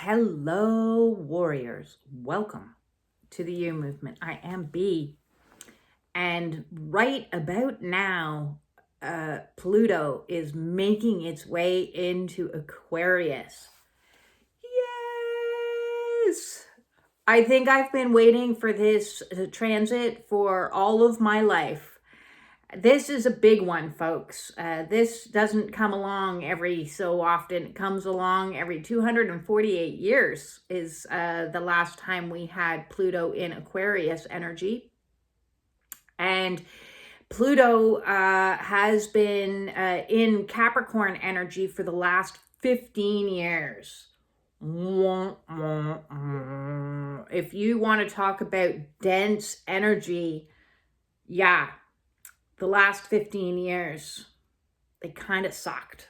Hello, warriors. Welcome to the You Movement. I am B. And right about now, Pluto is making its way into Aquarius. Yes! I think I've been waiting for this transit for all of my life. This is a big one, folks. This doesn't come along every so often. It comes along every 248 years is the last time we had Pluto in Aquarius energy. And Pluto has been in Capricorn energy for the last 15 years. If you want to talk about dense energy, yeah. The last 15 years, they kind of sucked.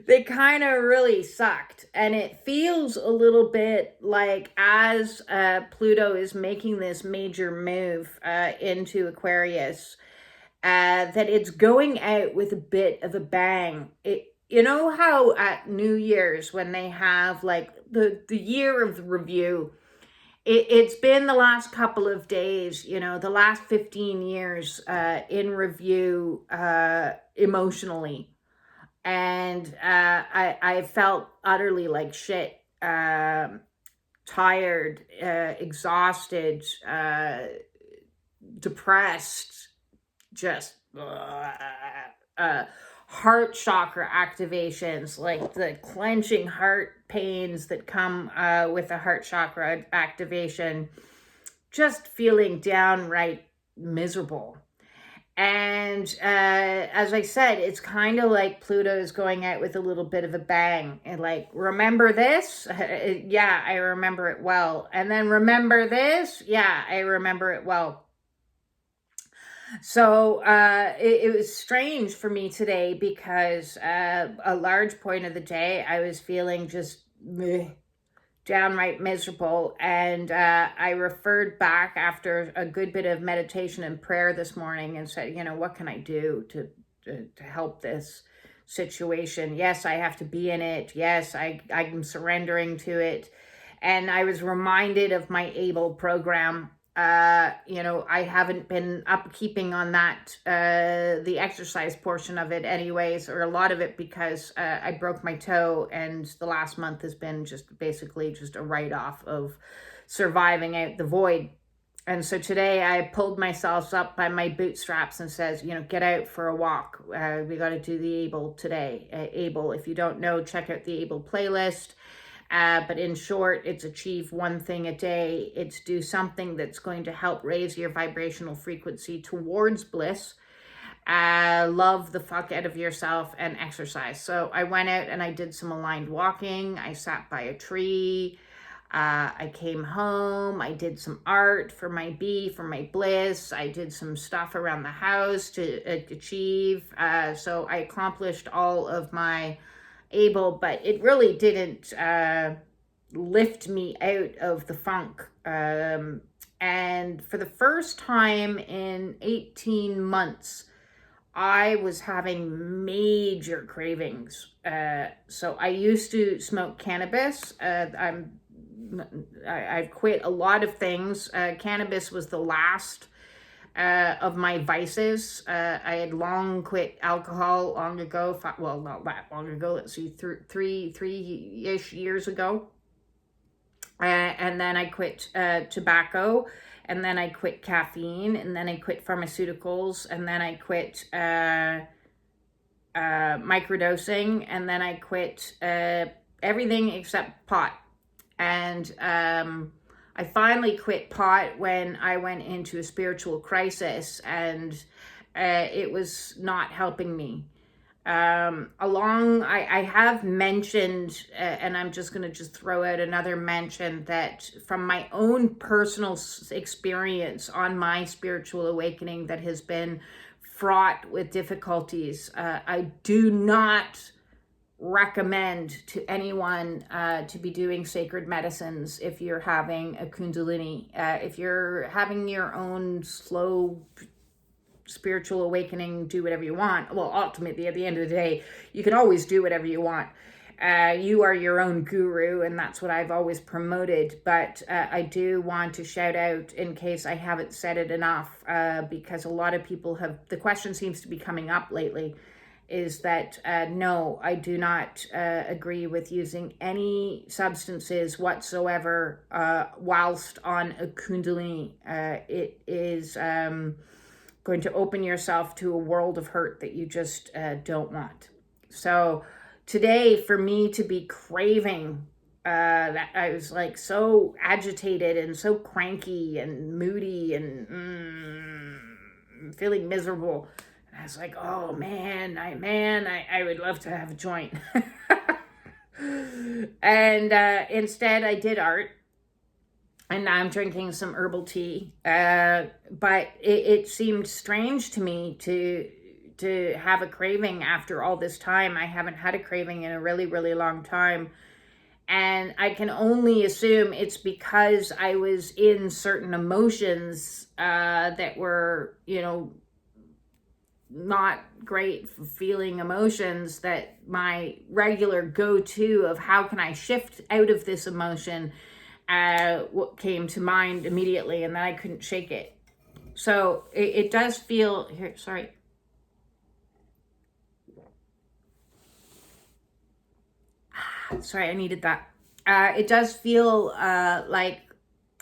They kind of really sucked. And it feels a little bit like as Pluto is making this major move into Aquarius, that it's going out with a bit of a bang. You know how at New Year's when they have like the year of the review, it's been the last couple of days, the last 15 years in review emotionally. And I felt utterly like shit, tired, exhausted, depressed, just heart chakra activations, like the clenching heart pains that come with a heart chakra activation, just feeling downright miserable. And as I said, it's kind of like Pluto is going out with a little bit of a bang. And like, remember this? Yeah, I remember it well. And then remember this? Yeah, I remember it well. So it was strange for me today because a large point of the day I was feeling just downright miserable. And I referred back after a good bit of meditation and prayer this morning and said, what can I do to help this situation? Yes, I have to be in it. Yes, I'm surrendering to it. And I was reminded of my ABLE program. I haven't been upkeeping on that, the exercise portion of it anyways, or a lot of it, because I broke my toe and the last month has been just basically just a write-off of surviving out the void. And so today I pulled myself up by my bootstraps and says, get out for a walk. We got to do the ABLE today. ABLE, if you don't know, check out the ABLE playlist. But in short, it's achieve one thing a day. It's do something that's going to help raise your vibrational frequency towards bliss. Love the fuck out of yourself and exercise. So I went out and I did some aligned walking. I sat by a tree. I came home. I did some art for my for my bliss. I did some stuff around the house to achieve. So I accomplished all of my ABLE, but it really didn't lift me out of the funk. And for the first time in 18 months, I was having major cravings. So I used to smoke cannabis. I've quit a lot of things. Cannabis was the last of my vices. I had long quit alcohol long ago. Well, not that long ago. Let's see, three-ish years ago. And then I quit tobacco, and then I quit caffeine, and then I quit pharmaceuticals, and then I quit microdosing, and then I quit everything except pot. And I finally quit pot when I went into a spiritual crisis, and it was not helping me. I have mentioned, and I'm just going to just throw out another mention, that from my own personal experience on my spiritual awakening that has been fraught with difficulties, I do not recommend to anyone to be doing sacred medicines if you're having a kundalini. If you're having your own slow spiritual awakening, do whatever you want. Well, ultimately, at the end of the day, you can always do whatever you want. You are your own guru, and that's what I've always promoted. But I do want to shout out, in case I haven't said it enough, because a lot of people have, the question seems to be coming up lately, is that no, I do not agree with using any substances whatsoever whilst on a Kundalini. It is going to open yourself to a world of hurt that you just don't want. So today, for me to be craving, that I was like so agitated and so cranky and moody and feeling miserable. And I was like, oh man, I would love to have a joint. And instead I did art. And now I'm drinking some herbal tea. But it seemed strange to me to have a craving after all this time. I haven't had a craving in a really, really long time. And I can only assume it's because I was in certain emotions that were, not great feeling emotions, that my regular go-to of how can I shift out of this emotion what came to mind immediately, and then I couldn't shake it. So it does feel here. Sorry. Sorry, I needed that. It does feel like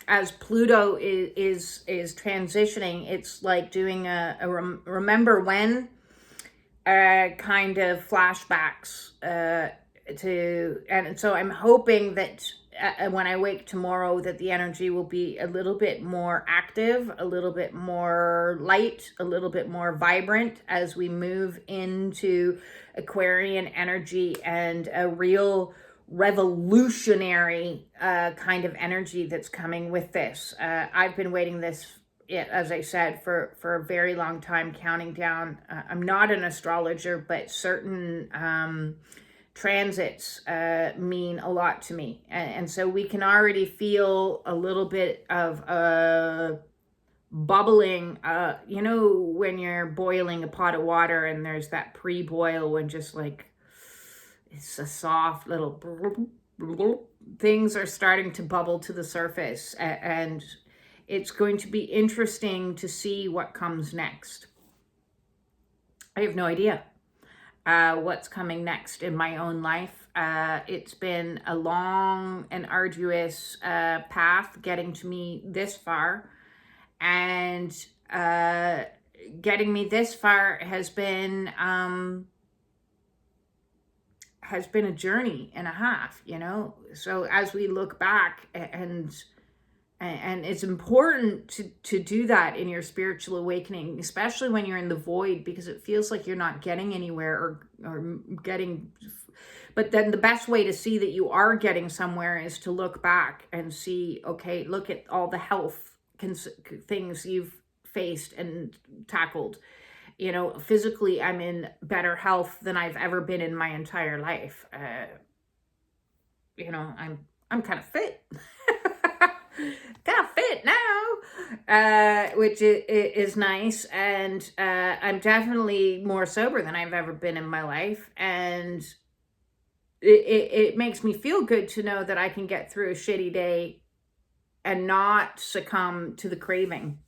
as Pluto is transitioning, it's like doing a remember when kind of flashbacks and so I'm hoping that when I wake tomorrow that the energy will be a little bit more active, a little bit more light, a little bit more vibrant as we move into Aquarian energy and a real revolutionary kind of energy that's coming with this. I've been waiting this, as I said, for a very long time, counting down. I'm not an astrologer, but certain transits mean a lot to me. And so we can already feel a little bit of bubbling, when you're boiling a pot of water and there's that pre-boil when just like it's a soft little things are starting to bubble to the surface, and it's going to be interesting to see what comes next. I have no idea what's coming next in my own life. It's been a long and arduous path getting to me this far, and getting me this far has been a journey and a half, so as we look back, and it's important to do that in your spiritual awakening, especially when you're in the void, because it feels like you're not getting anywhere or getting, but then the best way to see that you are getting somewhere is to look back and see, okay, look at all the health things you've faced and tackled. Physically, I'm in better health than I've ever been in my entire life. I'm kind of fit. Kind of fit now, which is nice. And I'm definitely more sober than I've ever been in my life. And it makes me feel good to know that I can get through a shitty day and not succumb to the craving.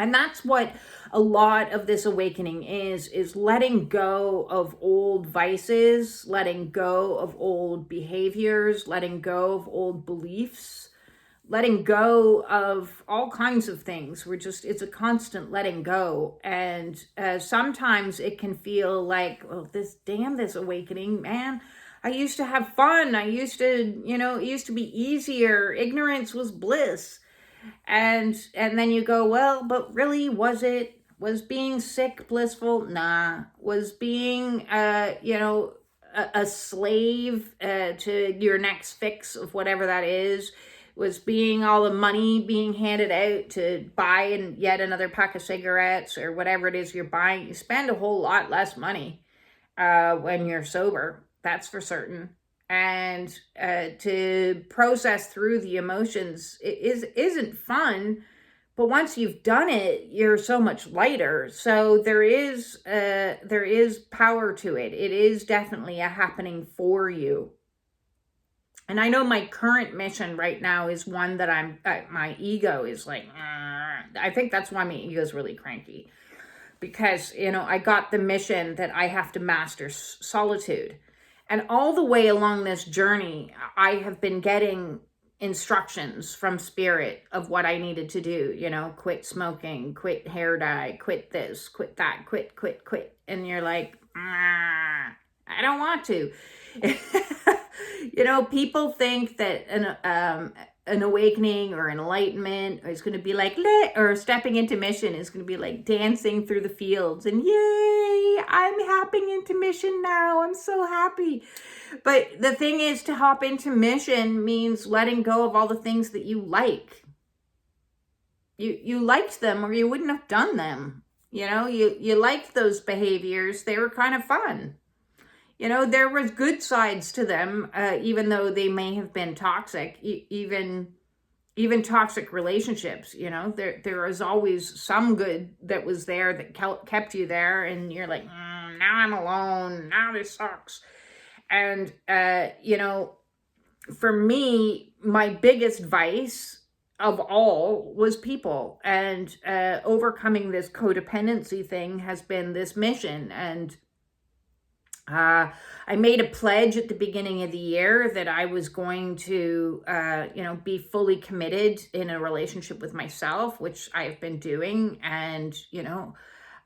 And that's what a lot of this awakening is letting go of old vices, letting go of old behaviors, letting go of old beliefs, letting go of all kinds of things. It's a constant letting go. And sometimes it can feel like, oh, this awakening, man. I used to have fun. I used to, it used to be easier. Ignorance was bliss. And then you go, well, but really, was being sick blissful? Nah. Was being, a slave to your next fix of whatever that is? Was being all the money being handed out to buy yet another pack of cigarettes or whatever it is you're buying? You spend a whole lot less money when you're sober. That's for certain. And to process through the emotions isn't fun, But once you've done it, you're so much lighter. So there is power to it. It is definitely a happening for you. And I know my current mission right now is one that my ego is like, I think that's why my ego is really cranky. Because, I got the mission that I have to master solitude. And all the way along this journey, I have been getting instructions from spirit of what I needed to do, quit smoking, quit hair dye, quit this, quit that, quit. And you're like, I don't want to. People think that an awakening or enlightenment is going to be like, or stepping into mission is going to be like dancing through the fields and yay, I'm hopping into mission now. I'm so happy. But the thing is, to hop into mission means letting go of all the things that you like. You liked them or you wouldn't have done them. You liked those behaviors. They were kind of fun. There was good sides to them, even though they may have been toxic, even toxic relationships. There was always some good that was there that kept you there. And you're like, now I'm alone. Now this sucks. And, for me, my biggest vice of all was people, and overcoming this codependency thing has been this mission. And I made a pledge at the beginning of the year that I was going to, be fully committed in a relationship with myself, which I've been doing. And,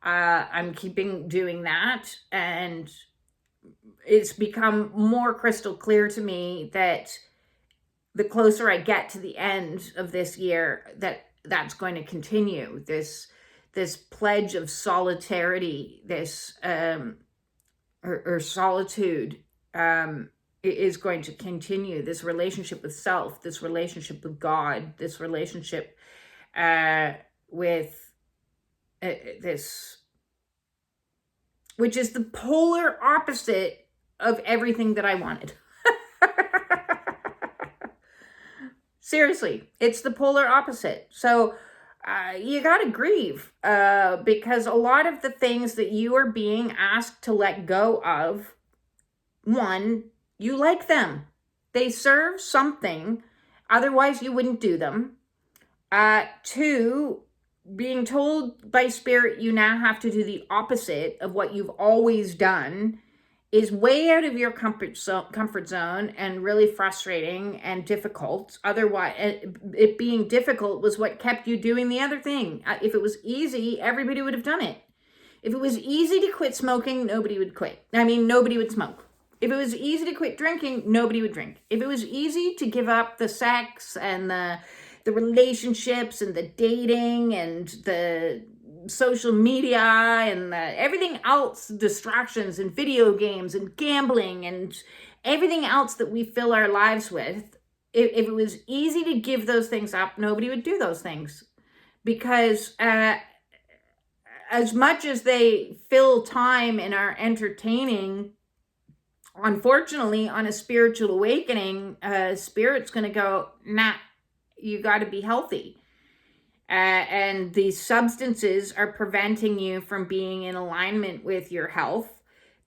I'm keeping doing that. And it's become more crystal clear to me that the closer I get to the end of this year, that's going to continue. This pledge of solidarity, this, or solitude is going to continue. This relationship with self, this relationship with God, this relationship with this, which is the polar opposite of everything that I wanted. Seriously, it's the polar opposite. So you got to grieve because a lot of the things that you are being asked to let go of, one, you like them. They serve something. Otherwise, you wouldn't do them. Two, being told by spirit you now have to do the opposite of what you've always done is way out of your comfort zone and really frustrating and difficult. Otherwise, it being difficult was what kept you doing the other thing. If it was easy, everybody would have done it. If it was easy to quit smoking, nobody would quit. Nobody would smoke. If it was easy to quit drinking, nobody would drink. If it was easy to give up the sex and the relationships and the dating and the social media and everything else, distractions and video games and gambling and everything else that we fill our lives with, if it was easy to give those things up, nobody would do those things. Because as much as they fill time in our entertaining, unfortunately, on a spiritual awakening, spirit's going to go, nah, you got to be healthy. And these substances are preventing you from being in alignment with your health.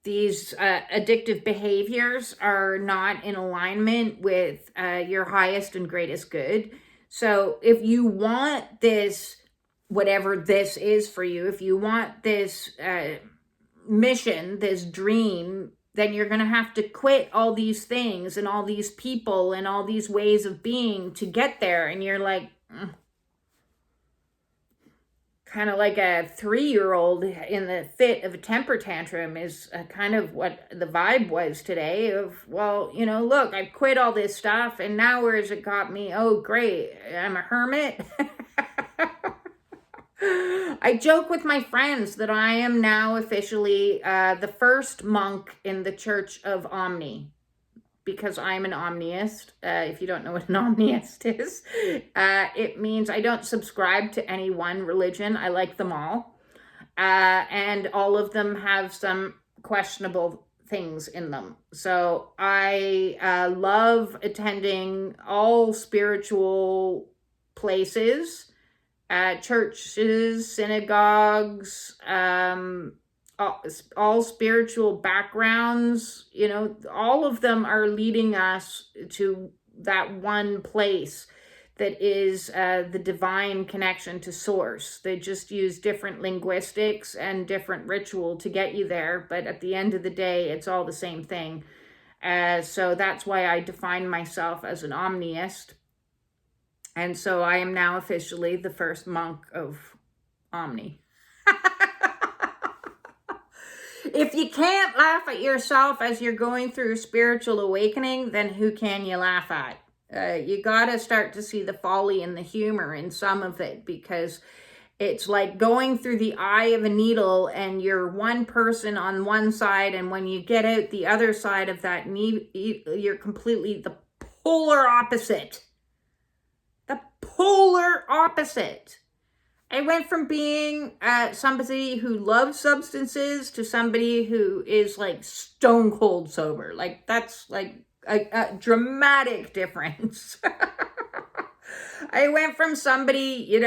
These addictive behaviors are not in alignment with your highest and greatest good. So if you want this, whatever this is for you, if you want this mission, this dream, then you're going to have to quit all these things and all these people and all these ways of being to get there. And you're like, kind of like a 3-year-old in the fit of a temper tantrum is kind of what the vibe was today of, well, look, I've quit all this stuff and now where has it got me? Oh, great. I'm a hermit. I joke with my friends that I am now officially the first monk in the Church of Omni, because I'm an omniist. If you don't know what an omniist is, it means I don't subscribe to any one religion. I like them all. And all of them have some questionable things in them. So I love attending all spiritual places. churches, synagogues, all spiritual backgrounds, all of them are leading us to that one place that is the divine connection to source. They just use different linguistics and different ritual to get you there, but at the end of the day, it's all the same thing. So that's why I define myself as an omniist. And so I am now officially the first monk of Omni. If you can't laugh at yourself as you're going through spiritual awakening, then who can you laugh at? You got to start to see the folly and the humor in some of it, because it's like going through the eye of a needle and you're one person on one side, and when you get out the other side of that you're completely the polar opposite. The polar opposite. I went from being somebody who loves substances to somebody who is like stone cold sober. Like, that's like a dramatic difference. I went from somebody,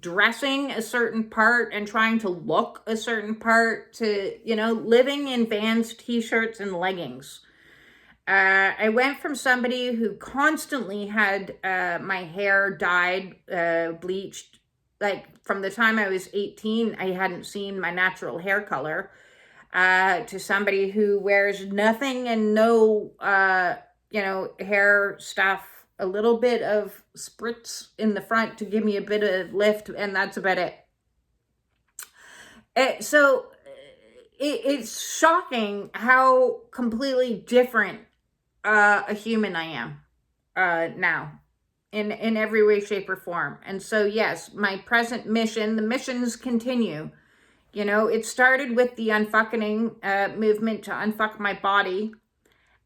dressing a certain part and trying to look a certain part to, living in Vans t-shirts and leggings. I went from somebody who constantly had my hair dyed, bleached. Like, from the time I was 18, I hadn't seen my natural hair color, to somebody who wears nothing and no, hair stuff, a little bit of spritz in the front to give me a bit of lift, and that's about it. So it's shocking how completely different a human I am now. In every way, shape, or form. And so, yes, my present mission, the missions continue. It started with the Unfuckening movement to unfuck my body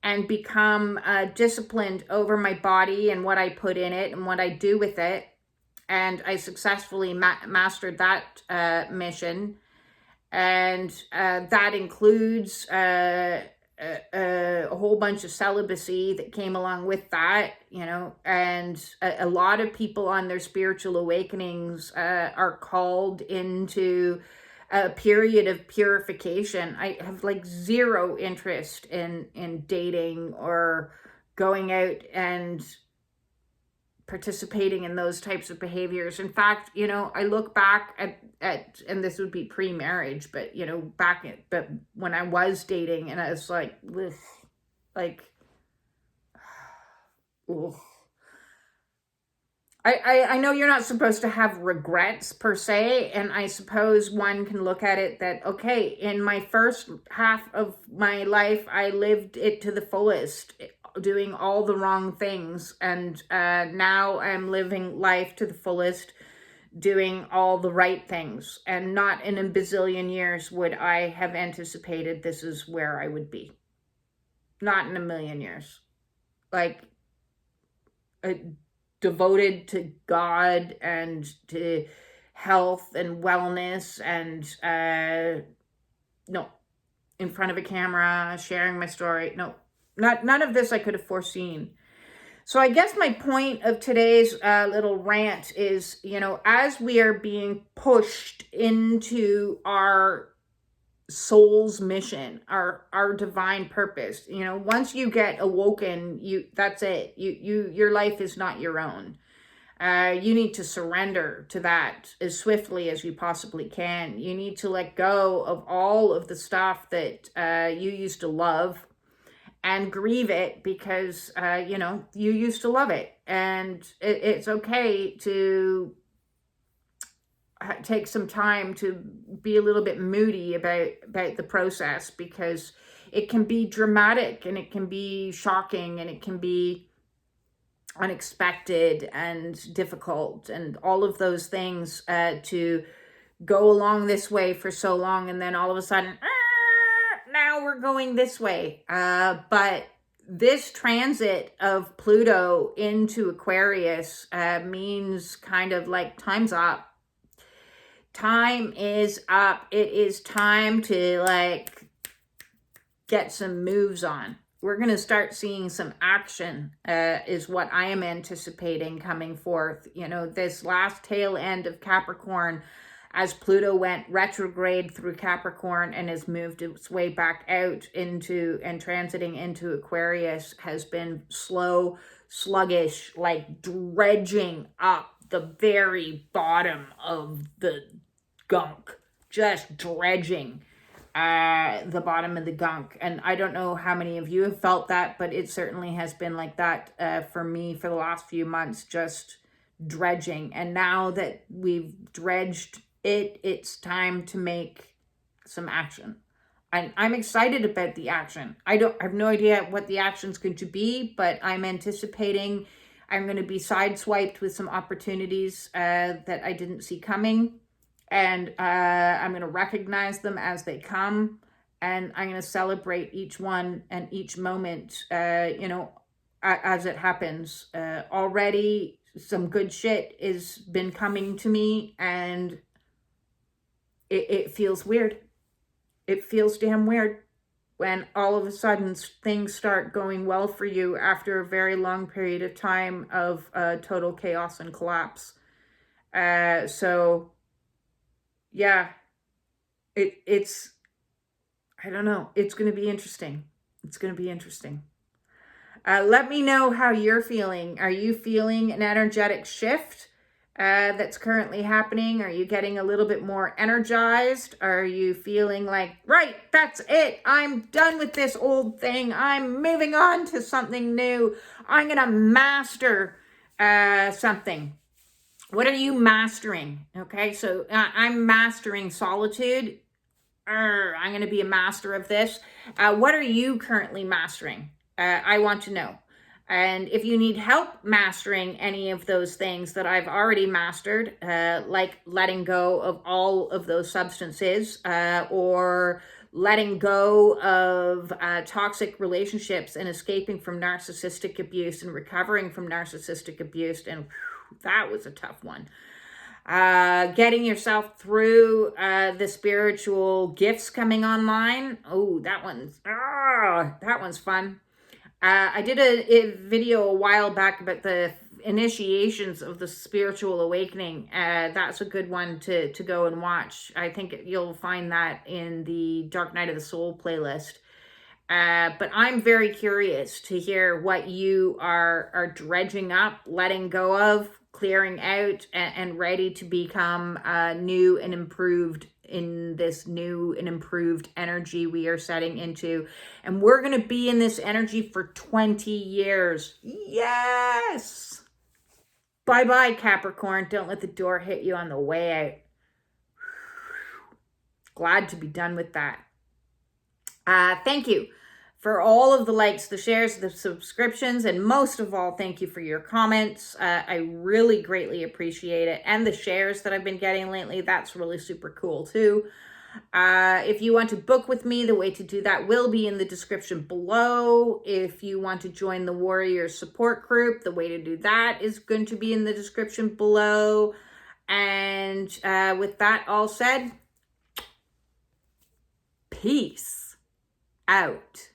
and become disciplined over my body and what I put in it and what I do with it. And I successfully mastered that mission. And that includes a whole bunch of celibacy that came along with that, and a lot of people on their spiritual awakenings are called into a period of purification. I have like zero interest in dating or going out and participating in those types of behaviors. In fact, I look back at and this would be pre-marriage, but but when I was dating, and I was like, ugh, ugh. I know you're not supposed to have regrets per se, and I suppose one can look at it that, okay, in my first half of my life, I lived it to the fullest, doing all the wrong things, and now I'm living life to the fullest, doing all the right things, and not in a bazillion years would I have anticipated this is where I would be. Not in a million years. Like, devoted to God and to health and wellness, and no, in front of a camera, sharing my story. No, none of this I could have foreseen. So I guess my point of today's little rant is, as we are being pushed into our soul's mission, our divine purpose, once you get awoken, that's it. Your life is not your own. You need to surrender to that as swiftly as you possibly can. You need to let go of all of the stuff that you used to love, and grieve it, because, you used to love it. And it's okay to take some time to be a little bit moody about the process, because it can be dramatic, and it can be shocking, and it can be unexpected and difficult, and all of those things to go along this way for so long, and then all of a sudden, now we're going this way. But this transit of Pluto into Aquarius means kind of like time's up. Time is up. It is time to like get some moves on. we're going to start seeing some action, is what I am anticipating coming forth. You know, this last tail end of Capricorn, as Pluto went retrograde through Capricorn and has moved its way back out into and transiting into Aquarius, has been slow, sluggish, like dredging up the very bottom of the gunk, just dredging the bottom of the gunk. And I don't know how many of you have felt that, but it certainly has been like that for me for the last few months, just dredging. And now that we've dredged it, it's time to make some action. And I'm excited about the action. I have no idea what the action's going to be, but I'm anticipating I'm going to be sideswiped with some opportunities that I didn't see coming. And I'm going to recognize them as they come. And I'm going to celebrate each one and each moment, as it happens. Already some good shit has been coming to me, and it feels weird. It feels damn weird when all of a sudden things start going well for you after a very long period of time of total chaos and collapse. So yeah, it's, I don't know. It's going to be interesting. It's going to be interesting. Let me know how you're feeling. Are you feeling an energetic shift that's currently happening? Are you getting a little bit more energized? Are you feeling like, right, that's it. I'm done with this old thing. I'm moving on to something new. I'm going to master something. What are you mastering? Okay, so I'm mastering solitude. I'm going to be a master of this. What are you currently mastering? I want to know. And if you need help mastering any of those things that I've already mastered, like letting go of all of those substances, or letting go of toxic relationships and escaping from narcissistic abuse and recovering from narcissistic abuse, and that was a tough one. Getting yourself through the spiritual gifts coming online. Oh, that one's fun. I did a video a while back about the initiations of the spiritual awakening. That's a good one to go and watch. I think you'll find that in the Dark Night of the Soul playlist. But I'm very curious to hear what you are dredging up, letting go of, clearing out, and ready to become new and improved in this new and improved energy we are setting into. And we're going to be in this energy for 20 years. Yes! Bye-bye, Capricorn. Don't let the door hit you on the way out. Glad to be done with that. Thank you for all of the likes, the shares, the subscriptions, and most of all, thank you for your comments. I really greatly appreciate it. And the shares that I've been getting lately, that's really super cool too. If you want to book with me, the way to do that will be in the description below. If you want to join the Warrior Support Group, the way to do that is going to be in the description below. And with that all said, peace out.